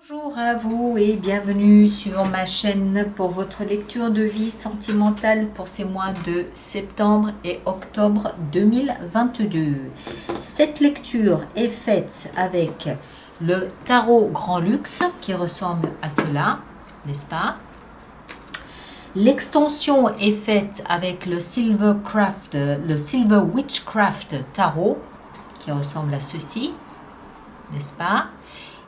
Bonjour à vous et bienvenue sur ma chaîne pour votre lecture de vie sentimentale pour ces mois de septembre et octobre 2022. Cette lecture est faite avec le tarot Grand Luxe qui ressemble à cela, n'est-ce pas? L'extension est faite avec le Silver Witchcraft Tarot qui ressemble à ceci, n'est-ce pas?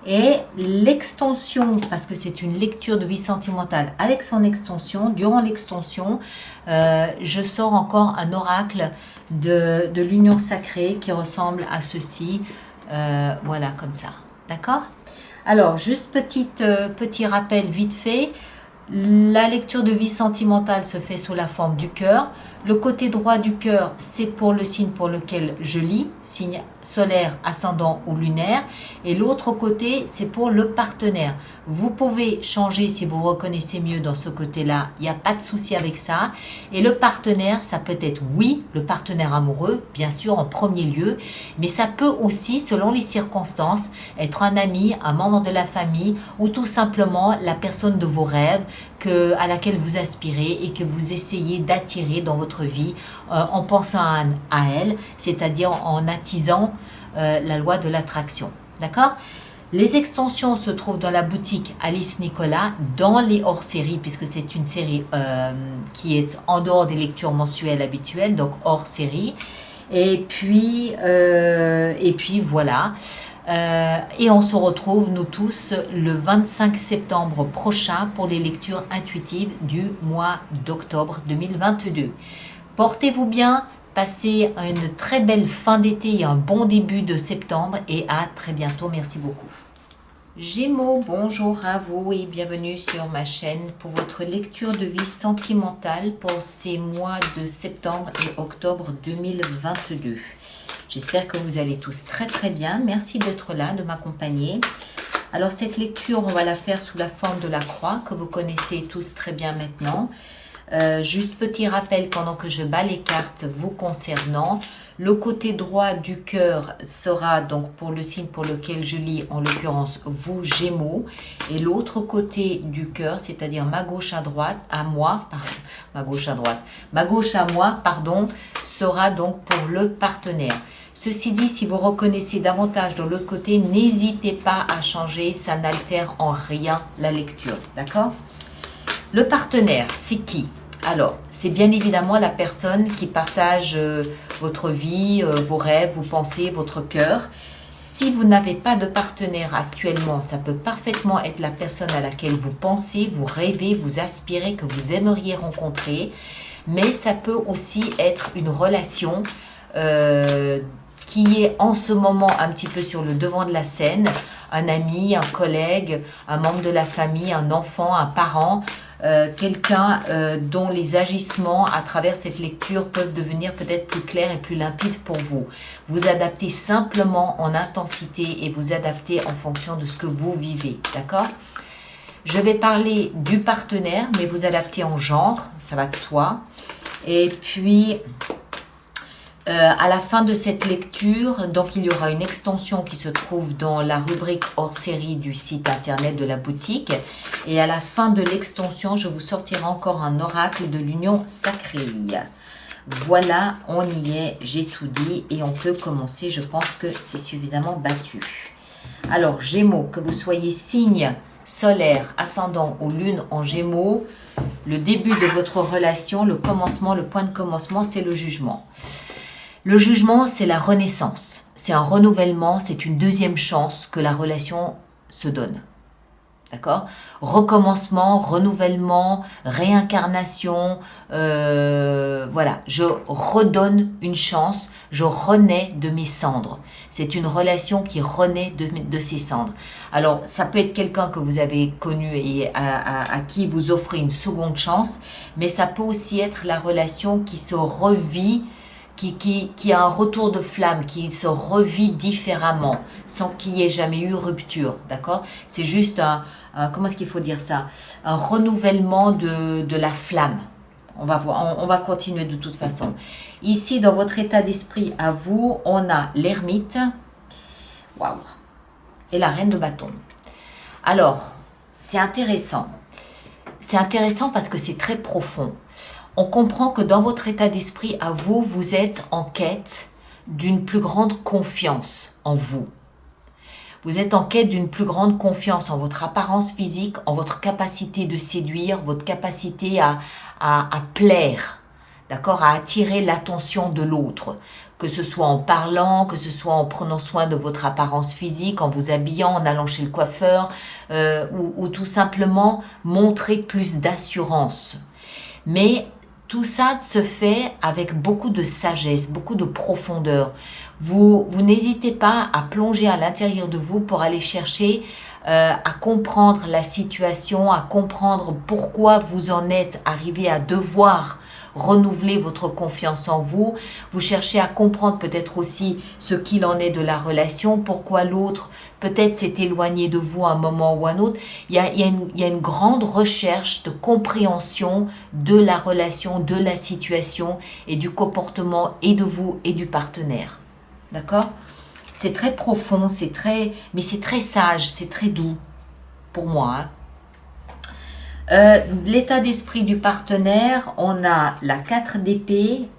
Et l'extension, parce que c'est une lecture de vie sentimentale avec son extension, durant l'extension, je sors encore un oracle de l'union sacrée qui ressemble à ceci. Voilà, comme ça. D'accord? Alors, juste petit rappel vite fait. La lecture de vie sentimentale se fait sous la forme du cœur. Le côté droit du cœur, c'est pour le signe pour lequel je lis, signe solaire, ascendant ou lunaire. Et l'autre côté, c'est pour le partenaire. Vous pouvez changer si vous reconnaissez mieux dans ce côté-là. Il n'y a pas de souci avec ça. Et le partenaire, ça peut être, oui, le partenaire amoureux, bien sûr, en premier lieu. Mais ça peut aussi, selon les circonstances, être un ami, un membre de la famille ou tout simplement la personne de vos rêves à laquelle vous aspirez et que vous essayez d'attirer dans votre vie en pensant à elle, c'est-à-dire en attisant la loi de l'attraction. D'accord? Les extensions se trouvent dans la boutique Alice Nicolas, dans les hors-séries, puisque c'est une série qui est en dehors des lectures mensuelles habituelles, donc hors-série. Et puis voilà. Et on se retrouve, nous tous, le 25 septembre prochain pour les lectures intuitives du mois d'octobre 2022. Portez-vous bien, passez une très belle fin d'été et un bon début de septembre et à très bientôt. Merci beaucoup. Gémeaux, bonjour à vous et bienvenue sur ma chaîne pour votre lecture de vie sentimentale pour ces mois de septembre et octobre 2022. J'espère que vous allez tous très très bien. Merci d'être là, de m'accompagner. Alors cette lecture, on va la faire sous la forme de la croix que vous connaissez tous très bien maintenant. Juste petit rappel pendant que je bats les cartes vous concernant. Le côté droit du cœur sera donc pour le signe pour lequel je lis, en l'occurrence vous Gémeaux. Et l'autre côté du cœur, c'est-à-dire ma gauche à moi, sera donc pour le partenaire. Ceci dit, si vous reconnaissez davantage de l'autre côté, n'hésitez pas à changer, ça n'altère en rien la lecture, d'accord? Le partenaire, c'est qui? Alors, c'est bien évidemment la personne qui partage votre vie, vos rêves, vos pensées, votre cœur. Si vous n'avez pas de partenaire actuellement, ça peut parfaitement être la personne à laquelle vous pensez, vous rêvez, vous aspirez, que vous aimeriez rencontrer. Mais ça peut aussi être une relation qui est en ce moment un petit peu sur le devant de la scène, un ami, un collègue, un membre de la famille, un enfant, un parent, quelqu'un dont les agissements à travers cette lecture peuvent devenir peut-être plus clairs et plus limpides pour vous. Vous adaptez simplement en intensité et vous adaptez en fonction de ce que vous vivez, d'accord? Je vais parler du partenaire, mais vous adaptez en genre, ça va de soi. Et puis, à la fin de cette lecture, donc il y aura une extension qui se trouve dans la rubrique hors série du site internet de la boutique. Et à la fin de l'extension, je vous sortirai encore un oracle de l'union sacrée. Voilà, on y est, j'ai tout dit et on peut commencer. Je pense que c'est suffisamment battu. Alors, Gémeaux, que vous soyez signe solaire, ascendant ou lune en Gémeaux, le début de votre relation, le commencement, le point de commencement, c'est le jugement. Le jugement, c'est la renaissance, c'est un renouvellement, c'est une deuxième chance que la relation se donne. D'accord? Recommencement, renouvellement, réincarnation, voilà, je redonne une chance, je renais de mes cendres. C'est une relation qui renaît de ses cendres. Alors, ça peut être quelqu'un que vous avez connu et à qui vous offrez une seconde chance, mais ça peut aussi être la relation qui se revit, qui a un retour de flamme, qui se revit différemment, sans qu'il n'y ait jamais eu rupture, d'accord? C'est juste comment est-ce qu'il faut dire ça? Un renouvellement de la flamme. On va voir, on va continuer de toute façon. Ici, dans votre état d'esprit à vous, on a l'ermite, waouh, et la reine de bâton. Alors, c'est intéressant. C'est intéressant parce que c'est très profond. On comprend que dans votre état d'esprit à vous, vous êtes en quête d'une plus grande confiance en vous. Vous êtes en quête d'une plus grande confiance en votre apparence physique, en votre capacité de séduire, votre capacité à plaire, d'accord, à attirer l'attention de l'autre, que ce soit en parlant, que ce soit en prenant soin de votre apparence physique, en vous habillant, en allant chez le coiffeur, ou tout simplement montrer plus d'assurance. Mais tout ça se fait avec beaucoup de sagesse, beaucoup de profondeur. Vous n'hésitez pas à plonger à l'intérieur de vous pour aller chercher à comprendre la situation, à comprendre pourquoi vous en êtes arrivé à devoir renouveler votre confiance en vous. Vous cherchez à comprendre peut-être aussi ce qu'il en est de la relation, pourquoi l'autre peut-être s'est éloigné de vous à un moment ou à un autre. Il y a une grande recherche de compréhension de la relation, de la situation et du comportement et de vous et du partenaire. D'accord? C'est très profond, mais c'est très sage, c'est très doux pour moi. L'état d'esprit du partenaire, on a la 4 d'épée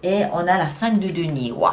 et on a la 5 de denier. Waouh!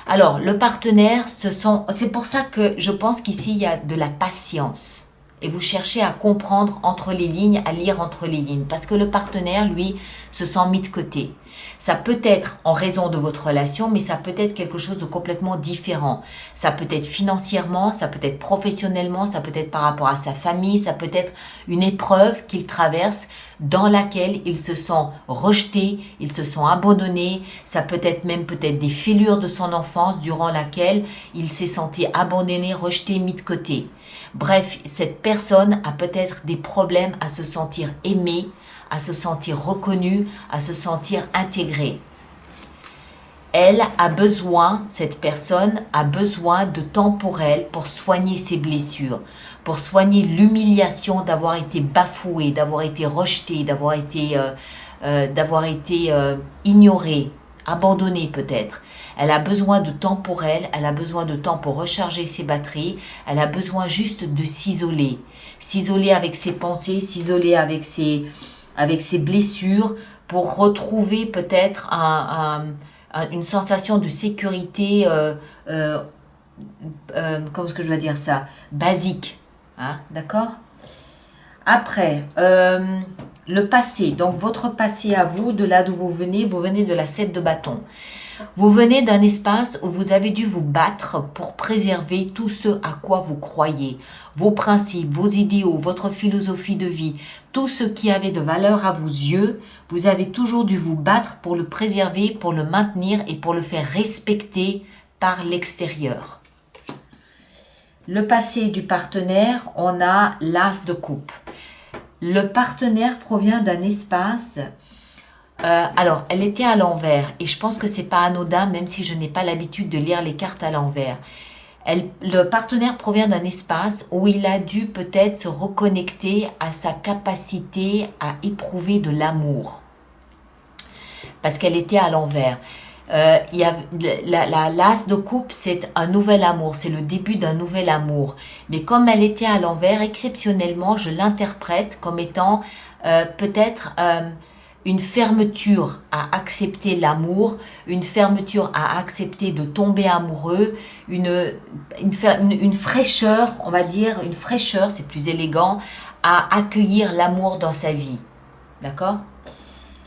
Alors, le partenaire, c'est pour ça que je pense qu'ici, il y a de la patience. Et vous cherchez à comprendre entre les lignes, à lire entre les lignes. Parce que le partenaire, lui, se sent mis de côté. Ça peut être en raison de votre relation, mais ça peut être quelque chose de complètement différent. Ça peut être financièrement, ça peut être professionnellement, ça peut être par rapport à sa famille, ça peut être une épreuve qu'il traverse dans laquelle il se sent rejeté, il se sent abandonné. Ça peut être même peut-être des fêlures de son enfance durant laquelle il s'est senti abandonné, rejeté, mis de côté. Bref, cette personne a peut-être des problèmes à se sentir aimée, à se sentir reconnue, à se sentir intégrée. Elle a besoin, cette personne a besoin de temps pour elle, pour soigner ses blessures, pour soigner l'humiliation d'avoir été bafouée, d'avoir été rejetée, d'avoir été ignorée, abandonnée peut-être. Elle a besoin de temps pour elle, elle a besoin de temps pour recharger ses batteries, elle a besoin juste de s'isoler. S'isoler avec ses pensées, s'isoler avec ses blessures pour retrouver peut-être une sensation de sécurité, comment est-ce que je dois dire ça, basique. Hein, d'accord? Après, le passé, donc votre passé à vous, de là d'où vous venez de la 7 de bâton. Vous venez d'un espace où vous avez dû vous battre pour préserver tout ce à quoi vous croyez, vos principes, vos idéaux, votre philosophie de vie, tout ce qui avait de valeur à vos yeux, vous avez toujours dû vous battre pour le préserver, pour le maintenir et pour le faire respecter par l'extérieur. Le passé du partenaire, on a l'as de coupe. Le partenaire provient d'un espace... alors, elle était à l'envers et je pense que c'est pas anodin, même si je n'ai pas l'habitude de lire les cartes à l'envers. Le partenaire provient d'un espace où il a dû peut-être se reconnecter à sa capacité à éprouver de l'amour. Parce qu'elle était à l'envers. L'as de coupe, c'est un nouvel amour, c'est le début d'un nouvel amour. Mais comme elle était à l'envers, exceptionnellement, je l'interprète comme étant peut-être... une fermeture à accepter l'amour, une fermeture à accepter de tomber amoureux, une fraîcheur, on va dire, une fraîcheur, c'est plus élégant, à accueillir l'amour dans sa vie. D'accord?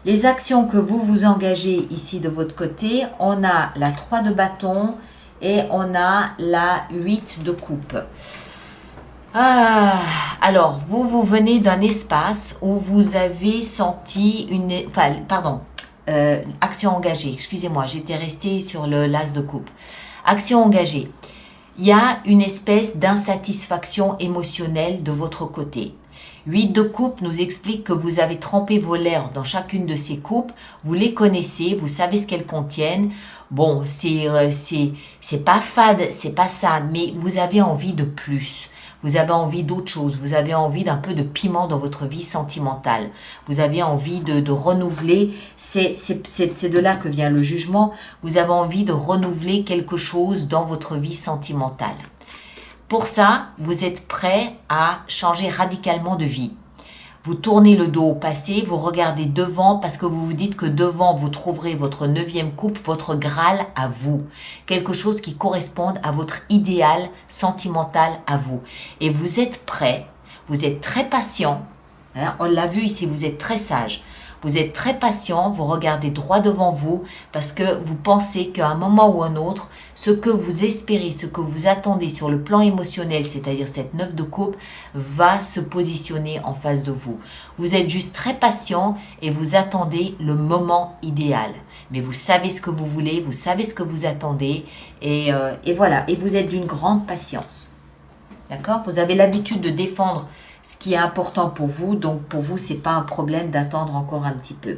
Les actions que vous engagez ici de votre côté, on a la 3 de bâton et on a la 8 de coupe. Alors, vous venez d'un espace où vous avez senti action engagée. Excusez-moi, j'étais restée sur le l'as de coupe. Action engagée. Il y a une espèce d'insatisfaction émotionnelle de votre côté. 8 de coupe nous explique que vous avez trempé vos lèvres dans chacune de ces coupes. Vous les connaissez, vous savez ce qu'elles contiennent. Bon, c'est pas fade, c'est pas ça, mais vous avez envie de plus. Vous avez envie d'autre chose, vous avez envie d'un peu de piment dans votre vie sentimentale. Vous avez envie de renouveler, c'est de là que vient le jugement, vous avez envie de renouveler quelque chose dans votre vie sentimentale. Pour ça, vous êtes prêt à changer radicalement de vie. Vous tournez le dos au passé, vous regardez devant parce que vous vous dites que devant, vous trouverez votre 9e couple, votre Graal à vous. Quelque chose qui corresponde à votre idéal sentimental à vous. Et vous êtes prêt, vous êtes très patient. Hein, on l'a vu ici, vous êtes très sage. Vous êtes très patient, vous regardez droit devant vous parce que vous pensez qu'à un moment ou un autre, ce que vous espérez, ce que vous attendez sur le plan émotionnel, c'est-à-dire cette 9 de coupe, va se positionner en face de vous. Vous êtes juste très patient et vous attendez le moment idéal. Mais vous savez ce que vous voulez, vous savez ce que vous attendez et voilà. Et vous êtes d'une grande patience. D'accord? Vous avez l'habitude de défendre ce qui est important pour vous, donc pour vous, ce n'est pas un problème d'attendre encore un petit peu.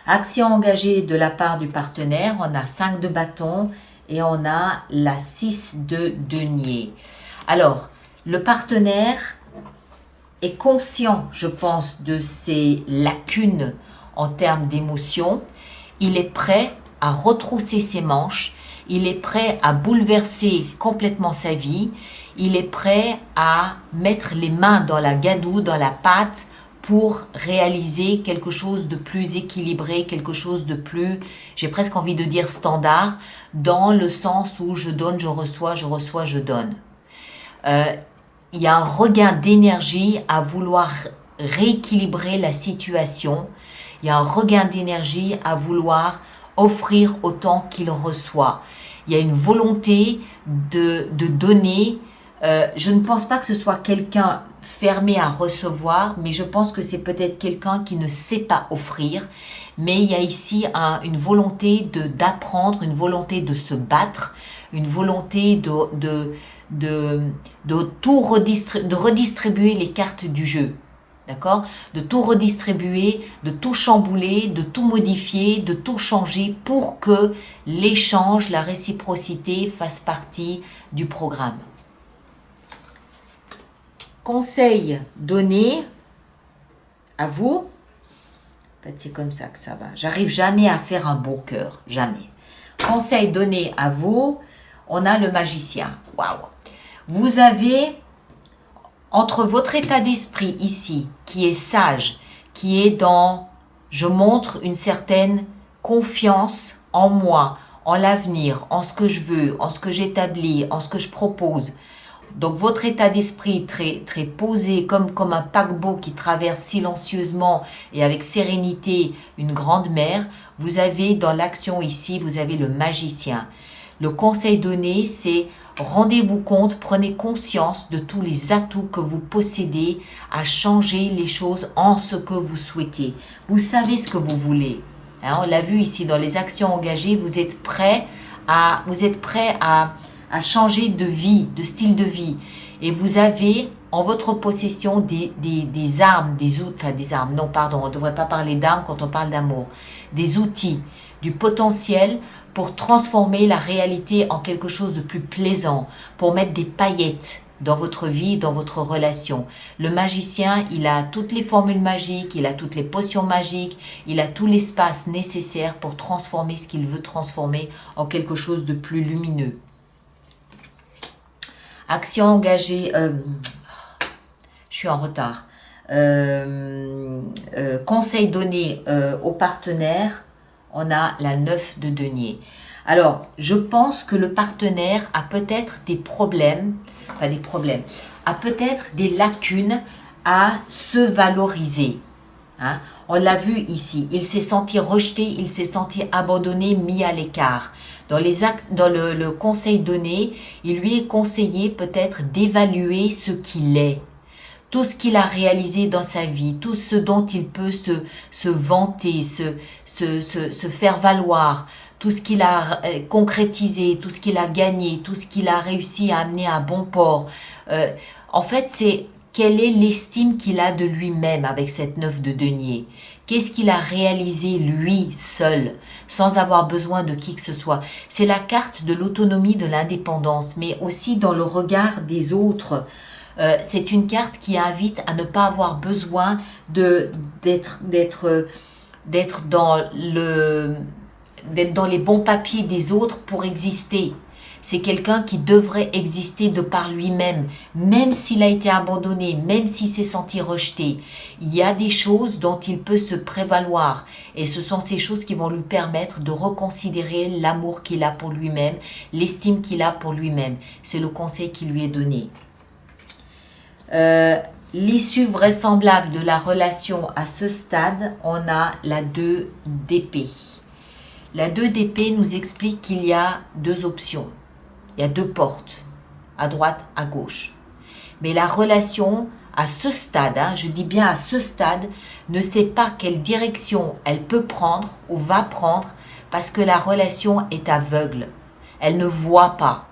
Action engagée de la part du partenaire, on a 5 de bâton et on a la 6 de denier. Alors, le partenaire est conscient, je pense, de ses lacunes en termes d'émotion. Il est prêt à retrousser ses manches, il est prêt à bouleverser complètement sa vie. Il est prêt à mettre les mains dans la gadoue, dans la pâte, pour réaliser quelque chose de plus équilibré, quelque chose de plus, j'ai presque envie de dire standard, dans le sens où je donne, je reçois, je donne. Il y a un regain d'énergie à vouloir rééquilibrer la situation. Il y a un regain d'énergie à vouloir offrir autant qu'il reçoit. Il y a une volonté de donner. Je ne pense pas que ce soit quelqu'un fermé à recevoir, mais je pense que c'est peut-être quelqu'un qui ne sait pas offrir. Mais il y a ici une volonté d'apprendre, une volonté de se battre, une volonté de redistribuer les cartes du jeu. D'accord? De tout redistribuer, de tout chambouler, de tout modifier, de tout changer pour que l'échange, la réciprocité fasse partie du programme. Conseil donné à vous. En fait, c'est comme ça que ça va. J'arrive jamais à faire un beau cœur. Jamais. Conseil donné à vous. On a le magicien. Waouh! Vous avez, entre votre état d'esprit ici, qui est sage, qui est dans, je montre une certaine confiance en moi, en l'avenir, en ce que je veux, en ce que j'établis, en ce que je propose. Donc votre état d'esprit très, très posé, comme un paquebot qui traverse silencieusement et avec sérénité une grande mer, vous avez dans l'action ici, vous avez le magicien. Le conseil donné, c'est rendez-vous compte, prenez conscience de tous les atouts que vous possédez à changer les choses en ce que vous souhaitez. Vous savez ce que vous voulez. Hein, on l'a vu ici dans les actions engagées, vous êtes prêt à changer de vie, de style de vie. Et vous avez en votre possession des armes, on ne devrait pas parler d'armes quand on parle d'amour, des outils, du potentiel pour transformer la réalité en quelque chose de plus plaisant, pour mettre des paillettes dans votre vie, dans votre relation. Le magicien, il a toutes les formules magiques, il a toutes les potions magiques, il a tout l'espace nécessaire pour transformer ce qu'il veut transformer en quelque chose de plus lumineux. Action engagée, je suis en retard. Conseil donné au partenaire, on a la 9 de denier. Alors, je pense que le partenaire a peut-être a peut-être des lacunes à se valoriser. Hein? On l'a vu ici, il s'est senti rejeté, il s'est senti abandonné, mis à l'écart. Dans le conseil donné, il lui est conseillé peut-être d'évaluer ce qu'il est, tout ce qu'il a réalisé dans sa vie, tout ce dont il peut se vanter, se faire valoir, tout ce qu'il a concrétisé, tout ce qu'il a gagné, tout ce qu'il a réussi à amener à bon port. En fait, c'est quelle est l'estime qu'il a de lui-même avec cette 9 de denier? Qu'est-ce qu'il a réalisé lui seul, sans avoir besoin de qui que ce soit? C'est la carte de l'autonomie, de l'indépendance, mais aussi dans le regard des autres. C'est une carte qui invite à ne pas avoir besoin d'être dans les bons papiers des autres pour exister. C'est quelqu'un qui devrait exister de par lui-même, même s'il a été abandonné, même s'il s'est senti rejeté. Il y a des choses dont il peut se prévaloir et ce sont ces choses qui vont lui permettre de reconsidérer l'amour qu'il a pour lui-même, l'estime qu'il a pour lui-même. C'est le conseil qui lui est donné. L'issue vraisemblable de la relation à ce stade, on a la 2 d'épée. La 2 d'épée nous explique qu'il y a 2 options. Il y a 2 portes, à droite, à gauche. Mais la relation à ce stade, je dis bien à ce stade, ne sait pas quelle direction elle peut prendre ou va prendre parce que la relation est aveugle. Elle ne voit pas.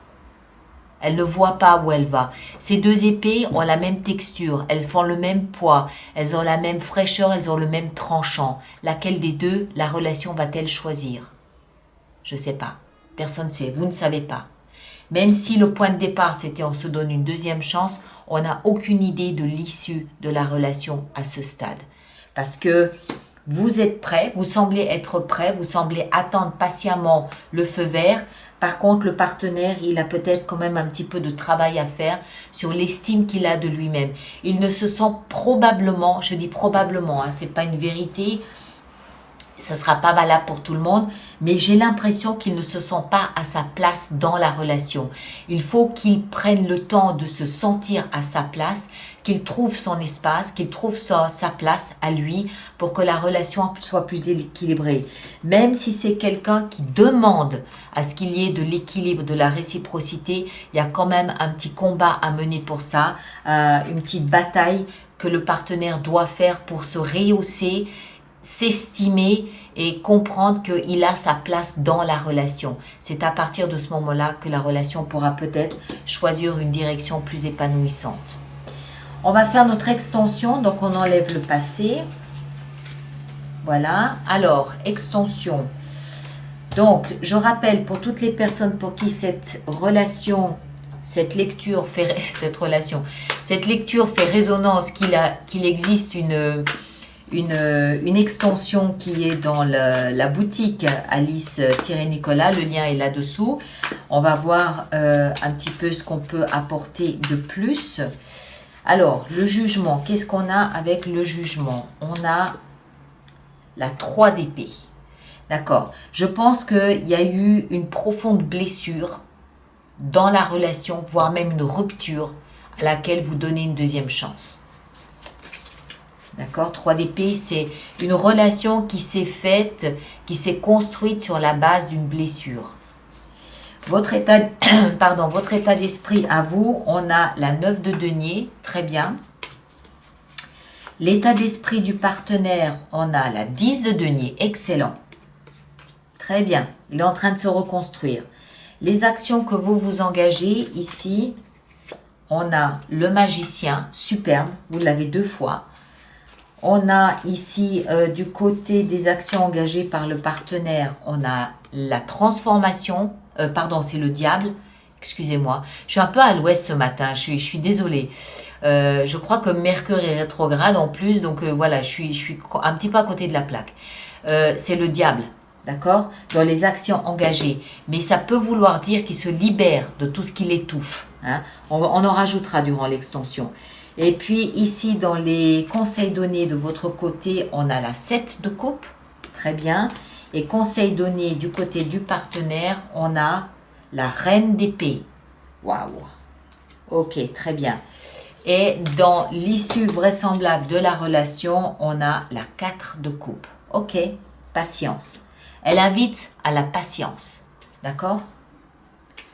Elle ne voit pas où elle va. Ces 2 épées ont la même texture, elles font le même poids, elles ont la même fraîcheur, elles ont le même tranchant. Laquelle des 2, la relation va-t-elle choisir? Je ne sais pas. Personne ne sait. Vous ne savez pas. Même si le point de départ, c'était on se donne une 2e chance, on n'a aucune idée de l'issue de la relation à ce stade. Parce que vous êtes prêt, vous semblez être prêt, vous semblez attendre patiemment le feu vert. Par contre, le partenaire, il a peut-être quand même un petit peu de travail à faire sur l'estime qu'il a de lui-même. Il ne se sent probablement, je dis probablement, ce n'est pas une vérité, ça ne sera pas valable pour tout le monde, mais j'ai l'impression qu'il ne se sent pas à sa place dans la relation. Il faut qu'il prenne le temps de se sentir à sa place, qu'il trouve son espace, qu'il trouve sa place à lui pour que la relation soit plus équilibrée. Même si c'est quelqu'un qui demande à ce qu'il y ait de l'équilibre, de la réciprocité, il y a quand même un petit combat à mener pour ça, une petite bataille que le partenaire doit faire pour se rehausser, s'estimer et comprendre qu'il a sa place dans la relation. C'est à partir de ce moment-là que la relation pourra peut-être choisir une direction plus épanouissante. On va faire notre extension, donc on enlève le passé. Voilà, alors, extension. Donc, je rappelle pour toutes les personnes pour qui cette lecture fait résonance, qu'il existe une extension qui est dans la boutique Alice-Nicolas, le lien est là-dessous. On va voir un petit peu ce qu'on peut apporter de plus. Alors, le jugement, qu'est-ce qu'on a avec le jugement? On a la 3 d'épée. D'accord. Je pense qu'il y a eu une profonde blessure dans la relation, voire même une rupture à laquelle vous donnez une 2e chance. D'accord, 3 d'épée, c'est une relation qui s'est faite, qui s'est construite sur la base d'une blessure. Votre état d'esprit à vous, on a la 9 de denier, très bien. L'état d'esprit du partenaire, on a la 10 de denier, excellent. Très bien, il est en train de se reconstruire. Les actions que vous vous engagez ici, on a le magicien, superbe, vous l'avez 2 fois. On a ici, du côté des actions engagées par le partenaire, on a la transformation. Pardon, c'est le diable. Excusez-moi. Je suis un peu à l'ouest ce matin. Je suis désolée. Je crois que Mercure est rétrograde en plus. Donc voilà, je suis un petit peu à côté de la plaque. C'est le diable. D'accord? Dans les actions engagées. Mais ça peut vouloir dire qu'il se libère de tout ce qui l'étouffe. Hein? On en rajoutera durant l'extension. Et puis ici, dans les conseils donnés de votre côté, on a la 7 de coupe. Très bien. Et conseils donnés du côté du partenaire, on a la reine d'épée. Waouh. Ok, très bien. Et dans l'issue vraisemblable de la relation, on a la 4 de coupe. Ok, patience. Elle invite à la patience. D'accord?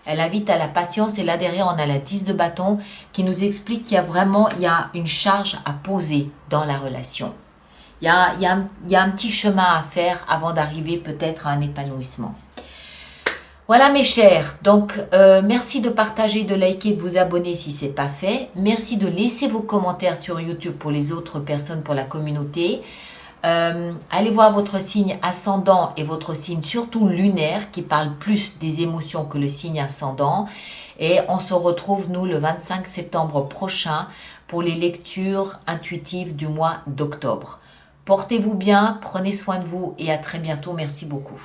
Elle invite à la patience et là derrière on a la 10 de bâton qui nous explique qu'il y a une charge à poser dans la relation. Il y a un petit chemin à faire avant d'arriver peut-être à un épanouissement. Voilà mes chers, donc merci de partager, de liker, de vous abonner si ce n'est pas fait. Merci de laisser vos commentaires sur YouTube pour les autres personnes, pour la communauté. Allez voir votre signe ascendant et votre signe surtout lunaire qui parle plus des émotions que le signe ascendant. Et on se retrouve nous le 25 septembre prochain pour les lectures intuitives du mois d'octobre. Portez-vous bien, prenez soin de vous et à très bientôt. Merci beaucoup.